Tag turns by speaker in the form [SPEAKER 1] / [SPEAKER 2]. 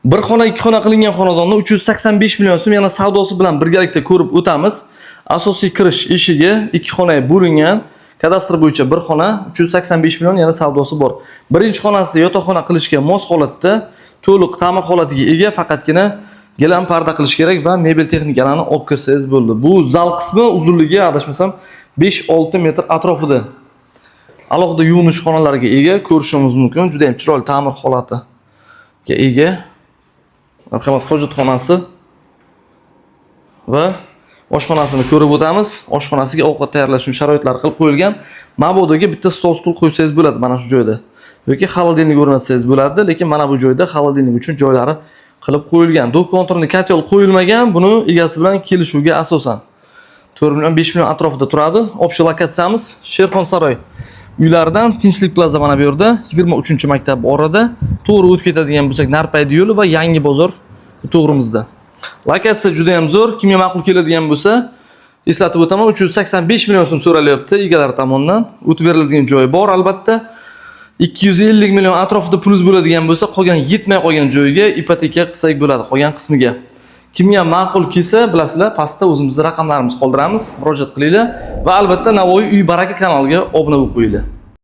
[SPEAKER 1] Bir xona, ikki xona qilingan xonadonni 385 million so'm yana savdosi bilan birgalikda ko'rib o'tamiz. Asosiy kirish eshigi ikki xonaga bo'lingan. Kadastr bo'yicha bir xona 385 million yana savdosi bor. Birinchi xonasi yotoqxona qilishga mos holatda, to'liq ta'mir holatiga ega, faqatgina gilam parda qilish kerak va mebel texnikalarini olib kirsangiz bo'ldi. Bu zal qismi uzunligi adashmasam 5-6 metr atrofida. Alohida yuvinish xonalariga ega, ko'rishimiz mumkin. Juda ham chiroyli ta'mir holatiga ega. Marhamat, hojatxonasi va oshxonasini ko'rib o'tamiz. Oshxonasiga ovqat tayyorlash uchun sharoitlar qilib qo'yilgan. Mabodaga bitta stol stul qo'ysangiz bo'ladi mana shu joyda. Yoki xolodilnik o'rnatsangiz bo'ladi, lekin mana bu joyda xolodilnik uchun joylari qilib qo'yilgan. Do'q konturli kotel qo'yilmagan, buni egasi bilan kelishuvga asosan 4 million 5 million atrofida turadi. Общий lokatsiyamiz Sherxonsaroy uylaridan Tinchlik plaza mana bu yerda 23-maktab orada to'g'ri o'tib ketadigan bo'lsak Narpaydi yo'li va Yangi bozor to'g'rimizda. Lokatsiya juda ham zo'r. Kimga ma'qul keladigan bo'lsa, eslatib o'taman, 385 million so'm so'ralyapti egalari tomonidan. O'tib beriladigan joyi bor albatta. 250 million atrofida pulimiz bo'ladigan bo'lsa, qolgan yetmay qolgan joyiga ipoteka qilsak bo'ladi, qolgan qismiga. Kimga ma'qul kelsa, bilasizlar, pastda o'zimizning raqamlarimizni qoldiramiz, murojaat qilinglar va albatta Navoiy uy baraka kanaliga obuna bo'lib qo'yinglar.